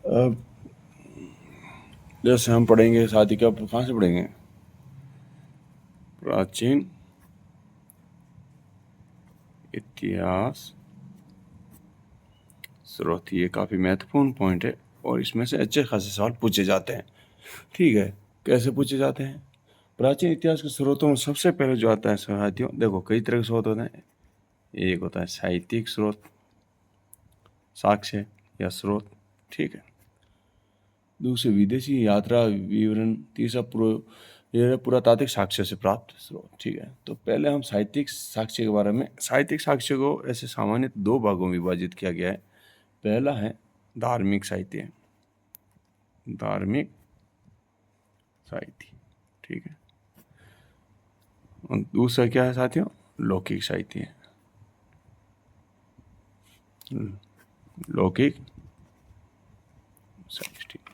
अब जैसे हम पढ़ेंगे शादी का, कहाँ से पढ़ेंगे? प्राचीन इतिहास स्रोत, ये काफ़ी महत्वपूर्ण पॉइंट है और इसमें से अच्छे खासे सवाल पूछे जाते हैं। ठीक है, कैसे पूछे जाते हैं? प्राचीन इतिहास के स्रोतों में सबसे पहले जो आता है साथियों, देखो कई तरह के स्रोत होते हैं। एक होता है साहित्यिक स्रोत, साक्ष्य या स्रोत, ठीक है। दूसरे विदेशी यात्रा विवरण, तीसरा पुरातात्विक साक्ष्य से प्राप्त स्रोत, ठीक है। तो पहले हम साहित्यिक साक्ष्य के बारे में, साहित्यिक साक्ष्य को ऐसे सामान्य दो भागों में विभाजित किया गया है। पहला है धार्मिक साहित्य, धार्मिक साहित्य, ठीक है। और दूसरा क्या है साथियों? लौकिक साहित्य, लौकिक साहित्य, ठीक।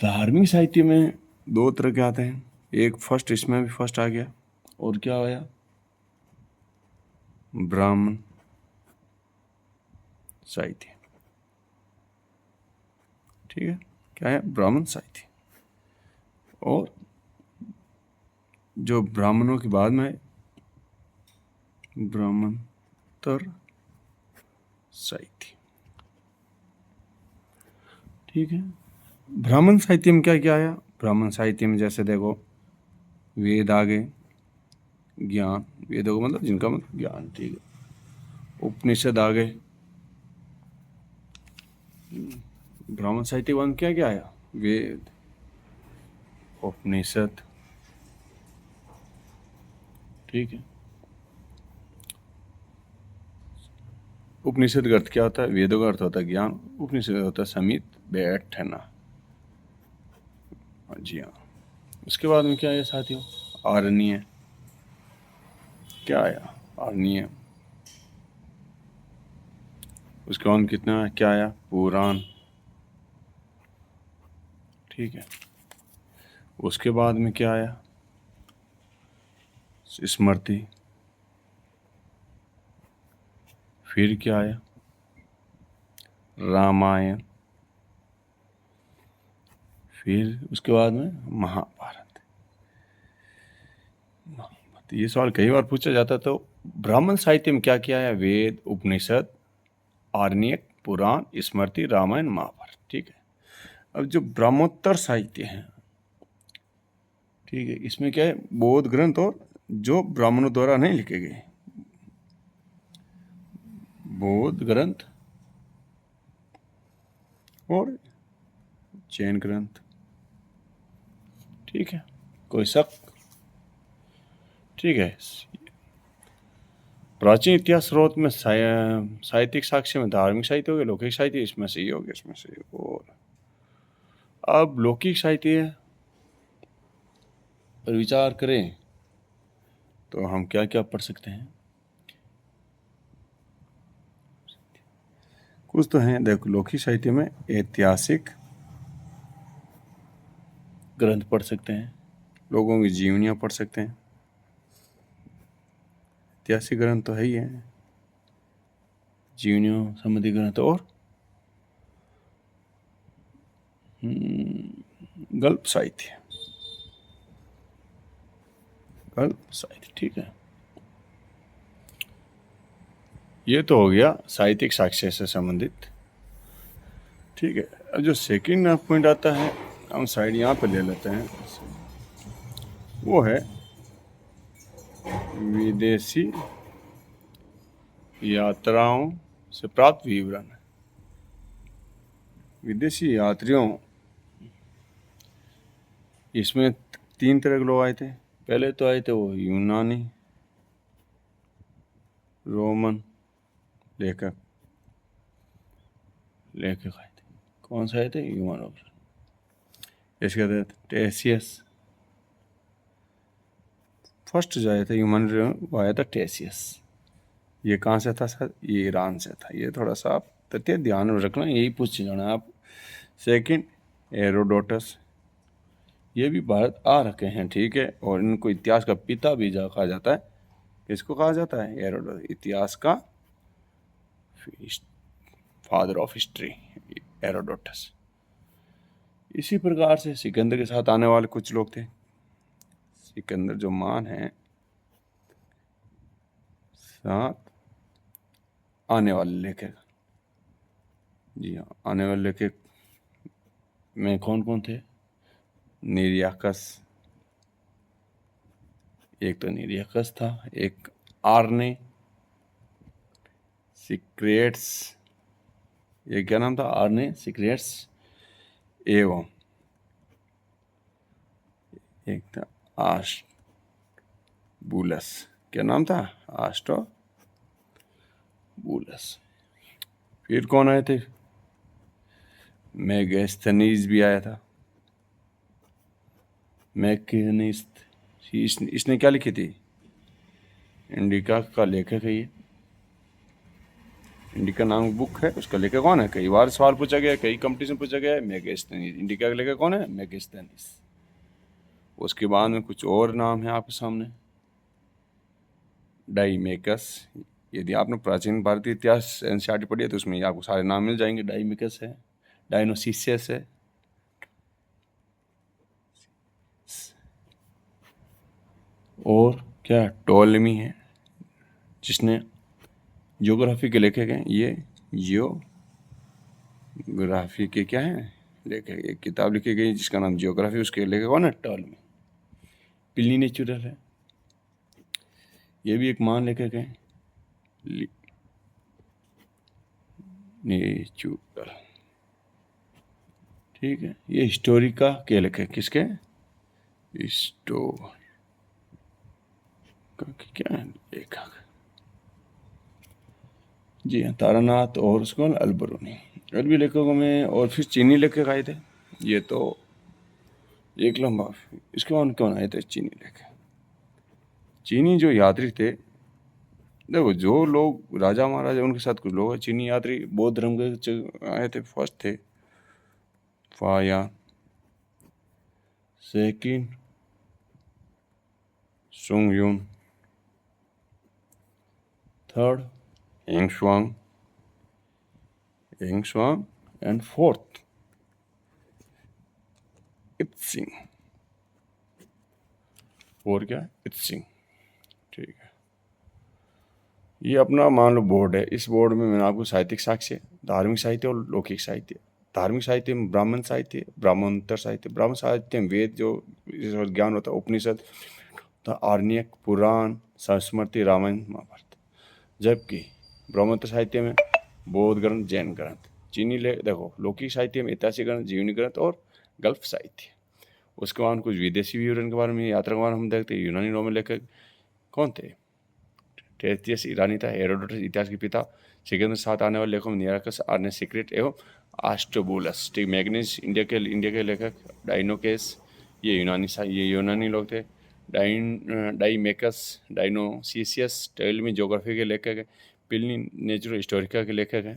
धार्मिक साहित्य में दो तरह के आते हैं। एक फर्स्ट, इसमें भी फर्स्ट आ गया, और क्या आया? ब्राह्मण साहित्य, ठीक है। क्या है? ब्राह्मण साहित्य। और जो ब्राह्मणों के बाद में ब्राह्मणोत्तर साहित्य, ठीक है। ब्राह्मण साहित्य में क्या क्या आया? ब्राह्मण साहित्य में जैसे देखो, वेद आ गए, ज्ञान, वेदों का मतलब जिनका मतलब ज्ञान, ठीक है। उपनिषद आ गए। ब्राह्मण साहित्य में क्या क्या आया? वेद, उपनिषद, ठीक है। उपनिषद का अर्थ क्या होता है? वेदों का अर्थ होता है ज्ञान, उपनिषद होता है समित, बैठना, जी हाँ। उसके बाद में क्या आया साथियों? आरण्य, क्या आया? आरण्य। उसके बाद कितना क्या आया? पुराण, ठीक है। उसके बाद में क्या आया? स्मृति। फिर क्या आया? रामायण। फिर उसके बाद में महाभारत। ये सवाल कई बार पूछा जाता, तो ब्राह्मण साहित्य में क्या क्या है? वेद, उपनिषद, आरण्यक, पुराण, स्मृति, रामायण, महाभारत, ठीक है। अब जो ब्रह्मोत्तर साहित्य है, ठीक है, इसमें क्या है? बौद्ध ग्रंथ और जो ब्राह्मणों द्वारा नहीं लिखे गए, बौद्ध ग्रंथ और जैन ग्रंथ, ठीक है। कोई शक? ठीक है। प्राचीन इतिहास स्रोत में साहित्यिक साक्ष्य में धार्मिक साहित्य हो गया, लौकिक साहित्य, इसमें से ही हो गया, इसमें से। और अब लौकिक साहित्य पर विचार करें तो हम क्या क्या पढ़ सकते हैं? कुछ तो हैं, देखो। लौकिक साहित्य में ऐतिहासिक ग्रंथ पढ़ सकते हैं, लोगों की जीवनियाँ पढ़ सकते हैं। ऐतिहासिक ग्रंथ तो है ही है, जीवनियों संबंधी ग्रंथ। और गल्प साहित्य, गल्प साहित्य, ठीक है। ये तो हो गया साहित्यिक साक्ष्य से संबंधित, ठीक है। अब जो सेकंड पॉइंट आता है, हम साइड यहाँ पे ले लेते हैं, वो है विदेशी यात्राओं से प्राप्त विवरण। विदेशी यात्रियों, इसमें तीन तरह के लोग आए थे। पहले तो आए थे वो यूनानी, रोमन लेखक आए थे। कौन से आए थे? यूनान। इसके बाद टेसियस, फर्स्ट जो आया था ह्यूमन, वो आया था टेसियस। ये कहाँ से था सर? ये ईरान से था। ये थोड़ा सा आप तथ्य ध्यान में रखना, यही पूछ जाना आप। सेकंड, हेरोडोटस, ये भी भारत आ रखे हैं, ठीक है। और इनको इतिहास का पिता भी कहा जाता है। किसको कहा जाता है? हेरोडोटस, इतिहास का फादर ऑफ हिस्ट्री, हेरोडोटस। इसी प्रकार से सिकंदर के साथ आने वाले कुछ लोग थे। सिकंदर जो मान है साथ आने वाले लेखक, जी हाँ, आने वाले लेखक में कौन कौन थे? निरियाकस, एक तो निरियाकस था, एक आर्ने, सिक्रेट्स, ये क्या नाम था? आर्ने, सिक्रेट्स, एवं एक था आस्टबुलस। क्या नाम था? आस्टोबुलस। फिर कौन आए थे? मेगास्थनीज भी आया था। मैगनीस, इसने क्या लिखी थी? इंडिका का लेखक है ये। इंडिका नाम की बुक है, उसका लेखक कौन है? कई बार सवाल पूछा गया, कई कंपटीशन पूछा गया है। मेगास्थनीज। इंडिका का लेखक कौन है? मेगास्थनीज। उसके बाद में कुछ और नाम है आपके सामने। डाइमेकस। यदि आपने प्राचीन भारतीय इतिहास एनसीईआरटी पढ़ी है तो उसमें आपको सारे नाम मिल जाएंगे। डाइमेकस है, डायनोसिसियस है, और क्या, टोलेमी है, जिसने ज्योग्राफी के लेखक हैं। ये जियोग्राफी के क्या है लेखक? एक किताब लिखी गई जिसका नाम जियोग्राफी, उसके लेखक कौन है? टोलेमी। प्लिनी नेचुरल है, ये भी एक महान लेखक है। नेचुरल, ठीक है। ये हिस्टोरिका के लेखक, किसके? हिस्टोरिका के क्या है लेखक? जी हाँ, तारानाथ और उसको अल्बरूनी। अरबी लेखकों में और फिर चीनी लेखक आए थे। ये तो एक लंबा, इसके बाद कौन आए थे? चीनी लेखक। चीनी जो यात्री थे, देखो जो लोग राजा महाराजा उनके साथ कुछ लोग चीनी यात्री बौद्ध धर्म के आए थे। फर्स्ट थे Faxian, second Sungyun, third Xuanzang and fourth Itsing. और क्या? इत्सिंग, ठीक है। ये अपना मान लो बोर्ड है। इस बोर्ड में मैंने आपको साहित्यिक साक्ष्य, धार्मिक साहित्य और लौकिक साहित्य। धार्मिक साहित्य में ब्राह्मण साहित्य, ब्राह्मणोत्तर साहित्य। ब्राह्मण साहित्य में वेद जो ज्ञान होता है, उपनिषद, आरण्यक, पुराण, स्मृति, रामायण, महाभारत। जबकि ब्राह्मणोत्तर साहित्य में बौद्ध ग्रंथ, जैन ग्रंथ। चीनी देखो लौकिक साहित्य में ऐतिहासिक ग्रंथ, जीवनी ग्रंथ और गल्फ साहित्य। उसके बाद कुछ विदेशी विवरण के बारे में, यात्रा के बारे में हम देखते हैं। यूनानी रोमन लेखक कौन थे? टेरेस्टियस ईरानी था। हेरोडोटस इतिहास के पिता। सिकंदर साथ आने वाले लेखकों में निराकस, आर्ने, सिक्रेट एवं आस्ट्रोबुलस। ठीक। मैग्नीज इंडिया के लेखक। डाइनोकेस, ये यूनानी लोग थे। डाइमेकस, डायनोसिसियस, टोलेमी ज्योग्राफी के लेखक है। प्लिनी नेचुरल हिस्टोरिका के लेखक है।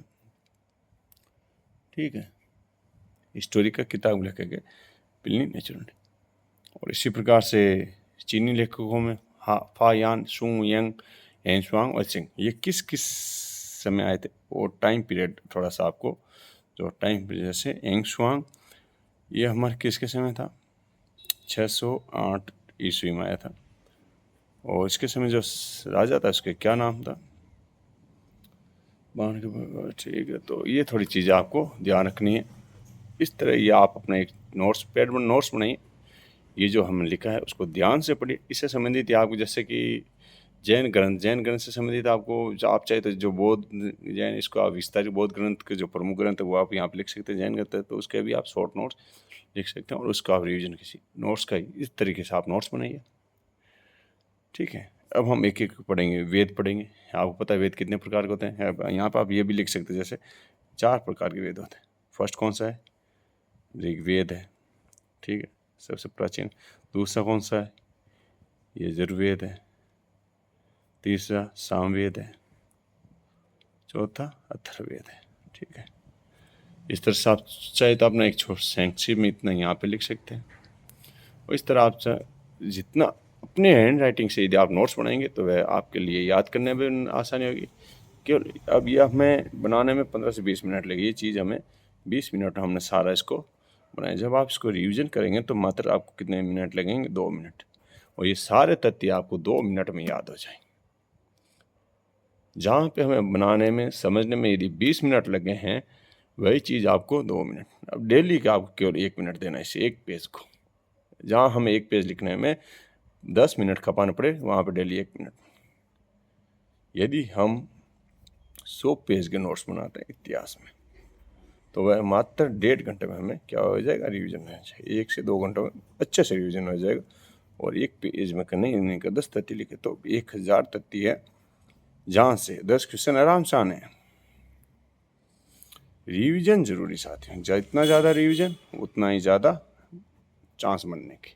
ठीक है, हिस्टोरिका किताब लेखक है प्लिनी नेचुरल। और इसी प्रकार से चीनी लेखकों में फायान, सुंग यंग, एंशुआंग और सिंह, ये किस किस समय आए थे? वो टाइम पीरियड थोड़ा सा आपको जो टाइम पीरियड, जैसे एंशुआंग ये हमारे किसके समय था? 608 ईस्वी में आया था। और इसके समय जो राजा था उसके क्या नाम था? ठीक है, तो ये थोड़ी चीज़ें आपको ध्यान रखनी है। इस तरह ये आप अपने एक नोट्स पैड में नोट्स बनाइए। ये जो हमने लिखा है उसको ध्यान से पढ़िए। इससे संबंधित आपको जैसे कि जैन ग्रंथ से संबंधित आपको जो आप चाहे तो जो बौद्ध जैन, इसको आप विस्तारित बौद्ध ग्रंथ के जो प्रमुख ग्रंथ है वो आप यहाँ पे लिख सकते हैं। जैन ग्रंथ है तो उसके भी आप शॉर्ट नोट्स लिख सकते हैं और उसका आप रिविजन किसी नोट्स का इस तरीके से आप नोट्स बनाइए। ठीक है, अब हम एक एक पढ़ेंगे। वेद पढ़ेंगे। आपको पता है वेद कितने प्रकार के होते हैं? यहाँ पर आप ये भी लिख सकते हैं, जैसे 4 प्रकार के वेद होते हैं। फर्स्ट कौन सा है? ऋग्वेद है, ठीक है, सबसे प्राचीन। दूसरा कौन सा है? यजुर्वेद है। तीसरा सामवेद है। चौथा अथर्ववेद है। ठीक है, इस तरह से आप चाहे तो अपना एक छोटा संक्षिप्त में इतना यहाँ पे लिख सकते हैं। और इस तरह आप जितना अपने हैंड राइटिंग से यदि आप नोट्स बनाएंगे तो वह आपके लिए याद करने में आसानी होगी। केवल अब यह हमें बनाने में 15 से 20 मिनट लगे। ये चीज़ हमें 20 मिनट हमने सारा इसको बनाया। जब आप इसको रिवीजन करेंगे तो मात्र आपको कितने मिनट लगेंगे? 2 मिनट, और ये सारे तथ्य आपको 2 मिनट में याद हो जाएंगे। जहाँ पे हमें बनाने में समझने में यदि 20 मिनट लगे हैं, वही चीज़ आपको 2 मिनट। अब डेली का आपको केवल 1 मिनट देना है इसे एक पेज को। जहाँ हमें एक पेज लिखने में 10 मिनट खपाने पड़े, वहाँ पे डेली 1 मिनट। यदि हम 100 पेज के नोट्स बनाते हैं इतिहास में, तो वह मात्र 1.5 घंटे में हमें क्या हो जाएगा? रिवीजन हो जाएगा। 1 से 2 घंटों में अच्छे से रिवीजन हो जाएगा। और एक पेज में नहीं का 10 तथ्य लिखे तो 1000 तथ्य है, जहाँ से 10 क्वेश्चन आराम से आने हैं। रिवीजन जरूरी साथियों, जितना ज़्यादा रिवीजन उतना ही ज़्यादा चांस बनने के।